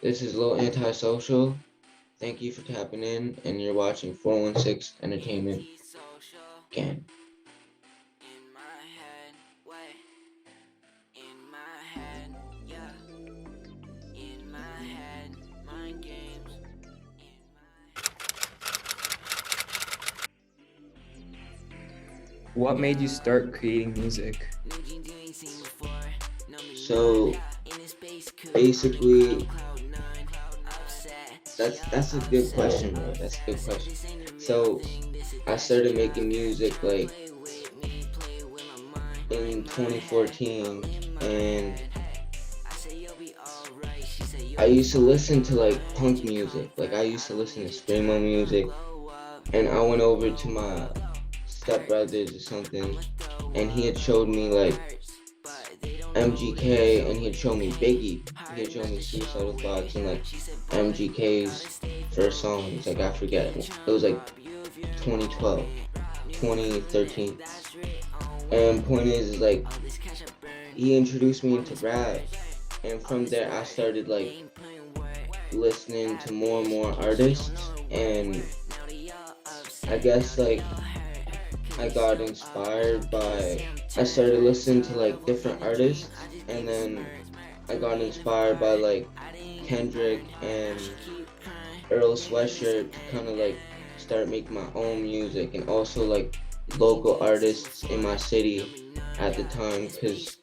This is Lil Antisocial. Thank you for tapping in, and you're watching 416 Entertainment again. What made you start creating music? So basically, that's a good question, bro. That's a good question. So I started making music like in 2014, and I used to listen to like punk music. Like I used to listen to screamo music, and I went over to my stepbrothers or something, and he had showed me like MGK, and he had shown me Biggie. He had shown me Suicidal Thoughts and like MGK's first songs. Like I forget, it was like 2012, 2013. And point is like he introduced me into rap, and from there I started like listening to more and more artists, and I guess like I got inspired by, I started listening to like different artists, and then I got inspired by like Kendrick and Earl Sweatshirt to kind of like start making my own music, and also like local artists in my city at the time, because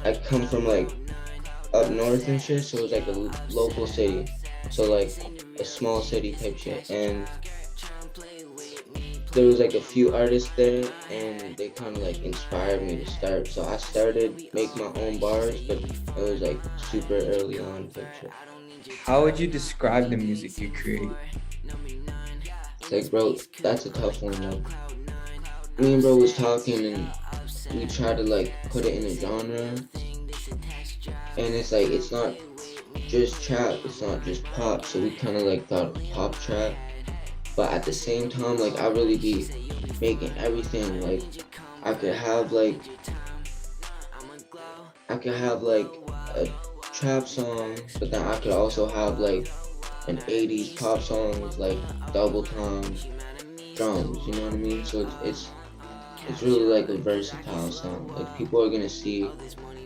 I come from like up north and shit, so it was like a local city, so like a small city type shit, and there was like a few artists there, and they kind of like inspired me to start. So I started making my own bars, but it was like super early on type shit. How would you describe the music you create? It's like, bro, that's a tough one though. Me and bro was talking, and we tried to like put it in a genre, and it's like it's not just trap, it's not just pop. So we kind of like thought pop trap, but at the same time, like I really be making everything. Like I could have like I could have like a trap song, but then I could also have like an 80s pop song with like double time drums, you know what I mean? So it's really like a versatile song. Like people are gonna see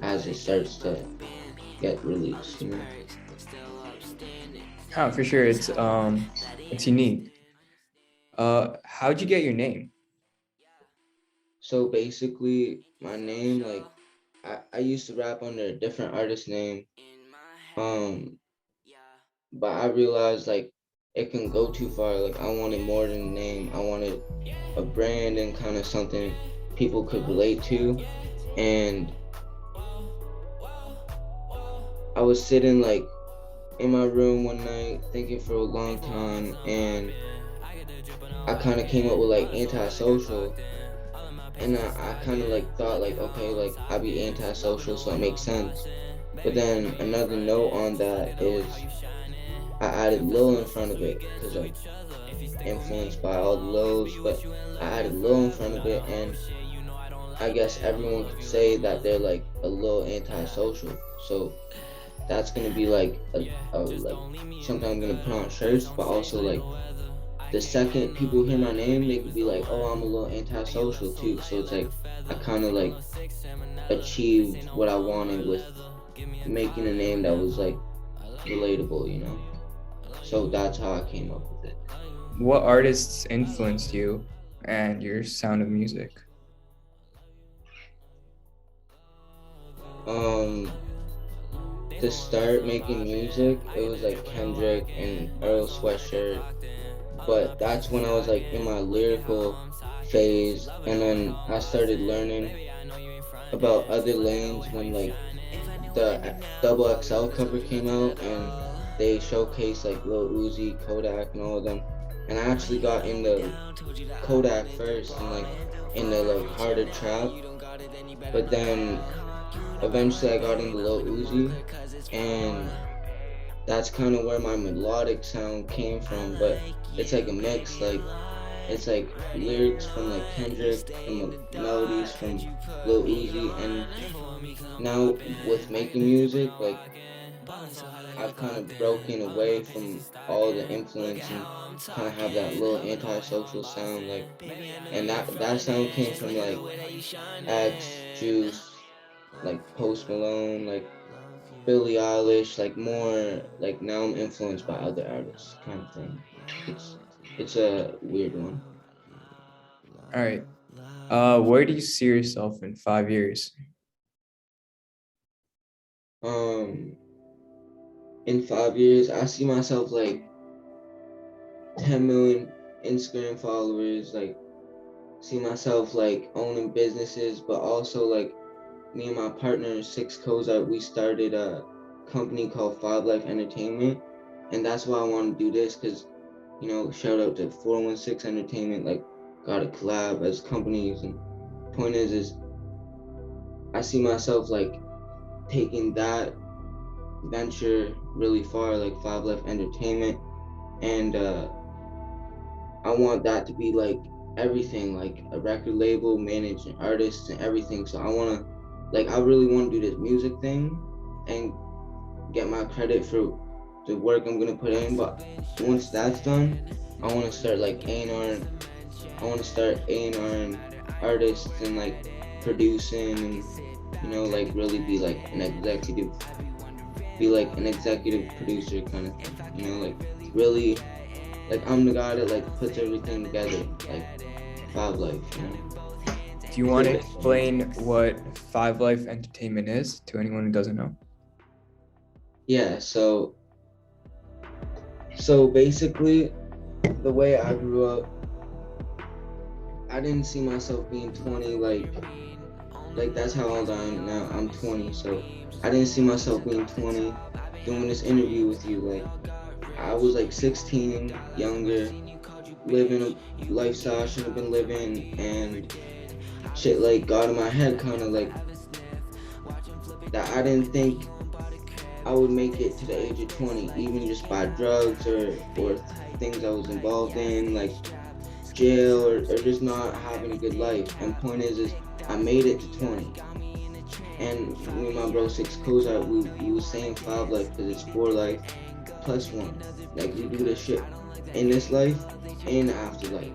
as it starts to get released, you know? Oh, for sure, it's unique. How'd you get your name? So basically my name, like I used to rap under a different artist name. Um but I realized like it can go too far. Like I wanted more than a name. I wanted a brand and kind of something people could relate to. And I was sitting like in my room one night thinking for a long time, and I kind of came up with like antisocial, and I kind of like thought like, okay, like I be antisocial, so it makes sense. But then another note on that is I added Lil in front of it because I'm influenced by all the Lils, but I added Lil in front of it, and I guess everyone could say that they're like a little antisocial. So that's gonna be like a like something I'm gonna put on shirts, but also like the second people hear my name, they could be like, oh, I'm a little antisocial too. So it's like I kind of like achieved what I wanted with making a name that was like relatable, you know? So that's how I came up with it. What artists influenced you and your sound of music? Um, to start making music, it was like Kendrick and Earl Sweatshirt, but that's when I was like in my lyrical phase, and then I started learning about other lanes when like the double XL cover came out, and they showcased like Lil Uzi, Kodak, and all of them. And I actually got into Kodak first, and like into like harder trap, but then eventually I got into Lil Uzi, and that's kind of where my melodic sound came from. But it's like a mix, like it's like lyrics from like Kendrick and melodies from Lil Uzi, and now with making music, like I've kind of broken away from all the influence and kind of have that little antisocial sound, like, and that sound came from like X, Juice, like Post Malone, like Billie Eilish, like more like now I'm influenced by other artists, kind of thing. It's it's a weird one. All right. Where do you see yourself in 5 years? Um, in 5 years, I see myself like 10 million Instagram followers, like see myself like owning businesses, but also like me and my partner, Six Kozart, we started a company called Five Life Entertainment. And that's why I want to do this because, shout out to 416 Entertainment, like got a collab as companies. And point is I see myself like taking that venture really far, like Five Life Entertainment. And I want that to be like everything, like a record label, managing artists and everything. So I really want to do this music thing and get my credit for the work I'm gonna put in. But once that's done, I want to start like A&R. I want to start A&R artists and like producing and like really be like an executive producer kind of thing. Like really like I'm the guy that like puts everything together, like Five Life. Do you want to explain what Five Life Entertainment is to anyone who doesn't know? Yeah, so basically the way I grew up, I didn't see myself being 20, like that's how old I am now. I'm 20, so I didn't see myself being 20 doing this interview with you. Like I was like 16, younger, living a lifestyle I shouldn't have been living, and shit like got in my head kind of like that I didn't think I would make it to the age of 20, even just by drugs or things I was involved in, like jail or just not having a good life. And point is I made it to 20. And me and my bro Six Kozart, we was saying Five Life because it's 4 life plus 1. Like we do this shit in this life and afterlife.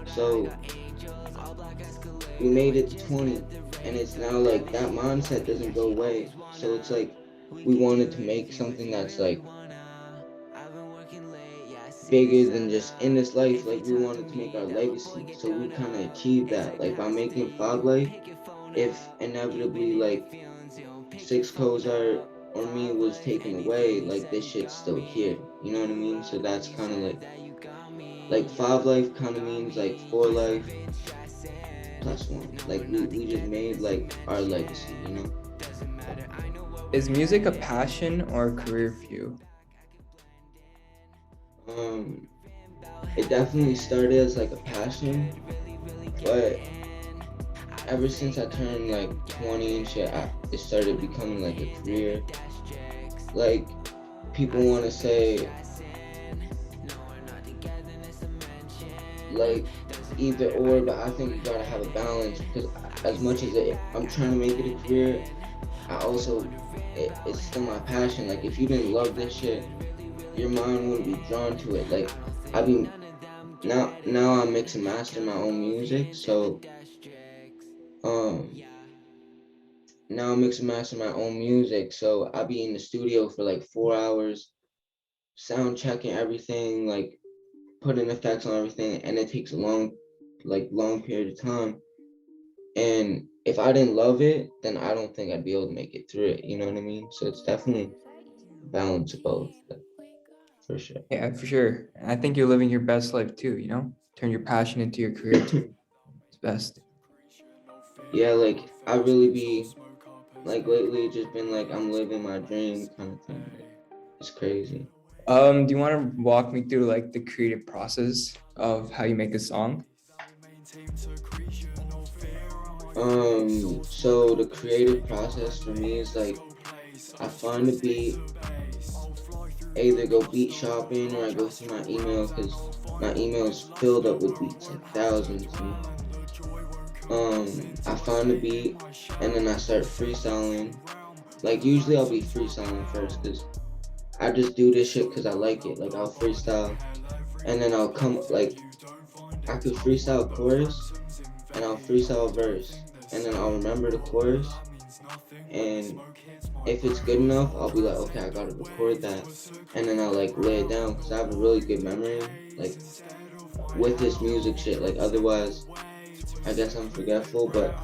So we made it to 20, and it's now like that mindset doesn't go away. So it's like we wanted to make something that's like bigger than just in this life. Like we wanted to make our legacy. So we kind of achieved that. Like by making Five Life, if inevitably like Six Kozart or me was taken away, like this shit's still here. You know what I mean? So that's kind of like Five Life kind of means like 4 life plus 1. Like we just made like our legacy, Is music a passion or a career for you? It definitely started as like a passion, but ever since I turned like 20 and shit, it started becoming like a career. Like people want to say like either or, but I think you gotta have a balance because as much as I'm trying to make it a career, it's still my passion. Like if you didn't love this shit, your mind wouldn't be drawn to it. Like now I mix and master my own music, so now I mix and master my own music, so I be in the studio for like 4 hours, sound checking everything, like putting effects on everything, and it takes a long period of time. And if I didn't love it, then I don't think I'd be able to make it through it. You know what I mean? So it's definitely balance of both, for sure. Yeah, for sure. I think you're living your best life too, Turn your passion into your career too. It's best. Yeah, like I really be like lately just been like I'm living my dream kind of thing. Like, it's crazy. Do you want to walk me through like the creative process of how you make a song? So the creative process for me is like I find a beat, either go beat shopping or I go through my email because my email is filled up with beats, like thousands. I find a beat and then I start freestyling, Like usually I'll be freestyling first because I just do this shit because I like it. Like I'll freestyle and then I'll come like I could freestyle chorus and I'll freestyle verse and then I'll remember the chorus and if it's good enough, I'll be like, okay, I gotta record that and then I'll like lay it down because I have a really good memory. Like with this music shit, like otherwise I guess I'm forgetful, but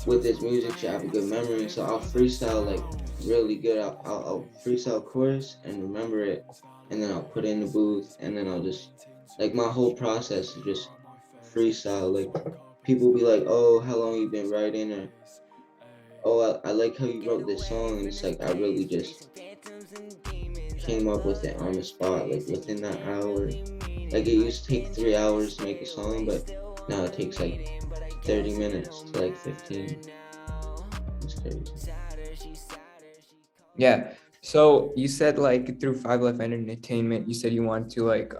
with this music shit, I have a good memory, so I'll freestyle like really good. I'll freestyle chorus and remember it, and then I'll put it in the booth, and then I'll just like my whole process is just freestyle. Like people be like, "Oh, how long you been writing?" Or "Oh, I like how you wrote this song," and it's like I really just came up with it on the spot, like within that hour. Like it used to take 3 hours to make a song, but now it takes like 30 minutes to like 15. It's crazy. Yeah. So you said like through Five Life Entertainment, you said you want to like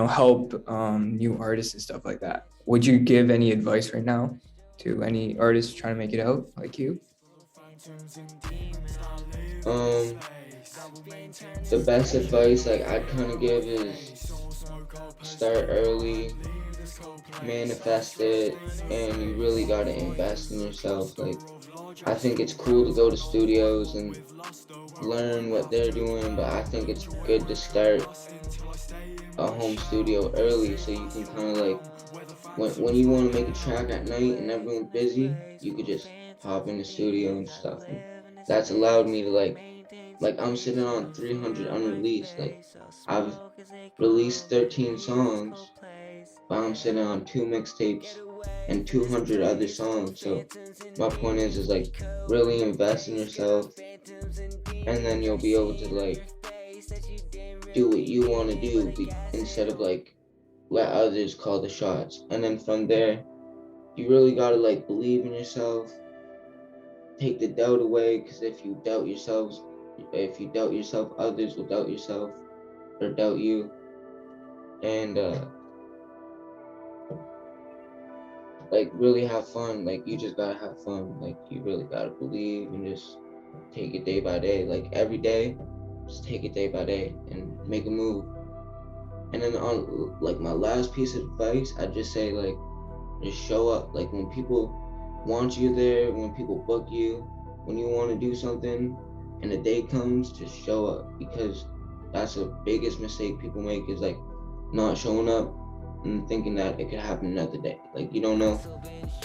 help new artists and stuff like that. Would you give any advice right now to any artists trying to make it out like you? Um, the best advice like I'd kind of give is start early, manifest it, and you really gotta invest in yourself. Like I think it's cool to go to studios and learn what they're doing, but I think it's good to start a home studio early so you can kind of like when you want to make a track at night and everyone's busy, you could just hop in the studio and stuff. And that's allowed me to like I'm sitting on 300 unreleased. Like I've released 13 songs, but I'm sitting on 2 mixtapes and 200 other songs. So my point is like really invest in yourself, and then you'll be able to like do what you want to do instead of like let others call the shots. And then from there, you really gotta like believe in yourself, take the doubt away. Because if you doubt yourself, others will doubt yourself or doubt you. And like really have fun. Like you just gotta have fun. Like you really gotta believe and just take it day by day. Like every day, just take it day by day and make a move. And then on like my last piece of advice, I just say like just show up. Like when people want you there, when people book you, when you want to do something and the day comes, just show up, because that's the biggest mistake people make is like not showing up and thinking that it could happen another day. Like you don't know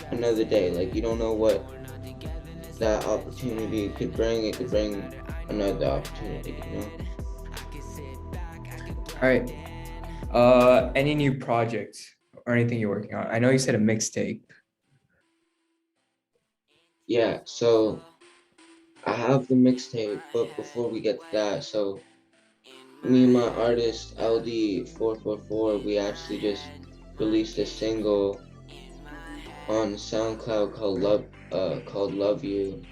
another day. Like you don't know what that opportunity could bring. It could bring another opportunity, you know? All right. Any new projects or anything you're working on? I know you said a mixtape. Yeah, so I have the mixtape, but before we get to that, so me and my artist LD444, we actually just released a single on Soundcloud called Love You.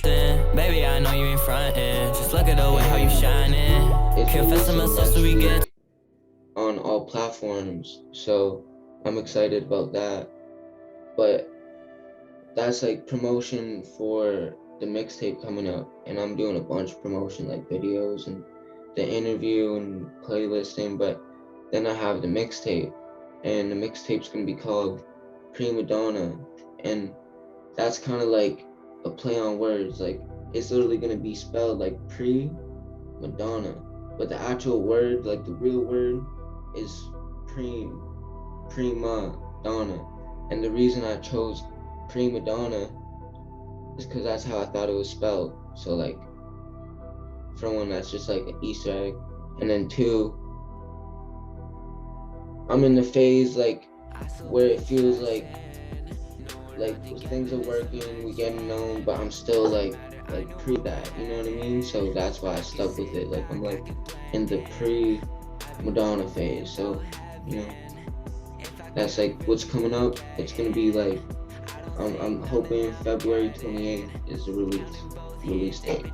Baby, I know you ain't frontin'. Just look at the way how you shining. Confess to myself so we get on all platforms, so I'm excited about that. But that's like promotion for the mixtape coming up, and I'm doing a bunch of promotion like videos and the interview and playlisting. But then I have the mixtape, and the mixtape's gonna be called Primadonna, and that's kind of like a play on words. Like it's literally gonna be spelled like Madonna, but the actual word, like the real word, is prima donna. And the reason I chose prima donna is because that's how I thought it was spelled. So like, for one, that's just like an Easter egg, and then two, I'm in the phase like where it feels like things are working, we getting known, but I'm still like pre that, you know what I mean? So that's why I stuck with it. Like I'm like in the pre Madonna phase. So, you know, that's like what's coming up. It's gonna be like I'm hoping February 28th is the release date.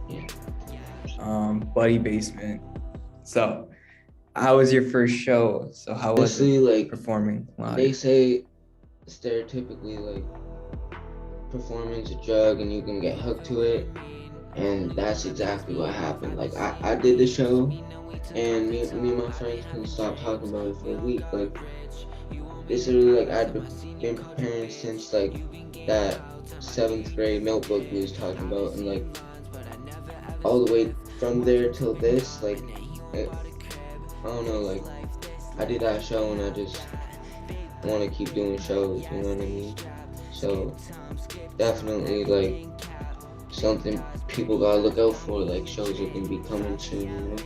Yeah. Buddy Basement. So how was your first show? So how was Honestly, it like performing live? they say stereotypically like performing's a drug and you can get hooked to it, and that's exactly what happened. Like I did the show, and me and my friends couldn't stop talking about it for a week. Like it's literally like I'd been preparing since like that 7th grade notebook we was talking about, and like all the way from there till this, like I don't know, like I did that show and I just want to keep doing shows, you know what I mean? So definitely like something people gotta look out for, like shows that can be coming soon, you know?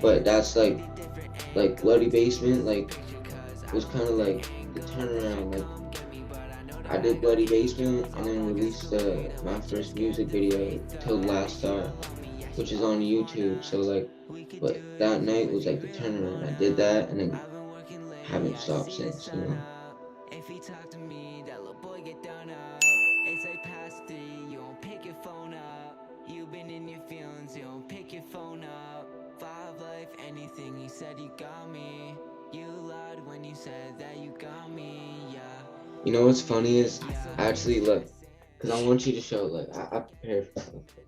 But that's like Bloody Basement, like was kind of like the turnaround. Like I did Bloody Basement and then released my first music video, Till the Last Star, which is on YouTube. So like, but that night was like the turnaround. I did that and then haven't stopped since, you know. If he talk to me, that little boy get done up. It's like past 3, you don't pick your phone up. You been in your feelings, you don't pick your phone up. 5 life, anything he said, you got me. You lied when you said that you got me, yeah. You know what's funny is actually look, cause I want you to show, like I prepared for something.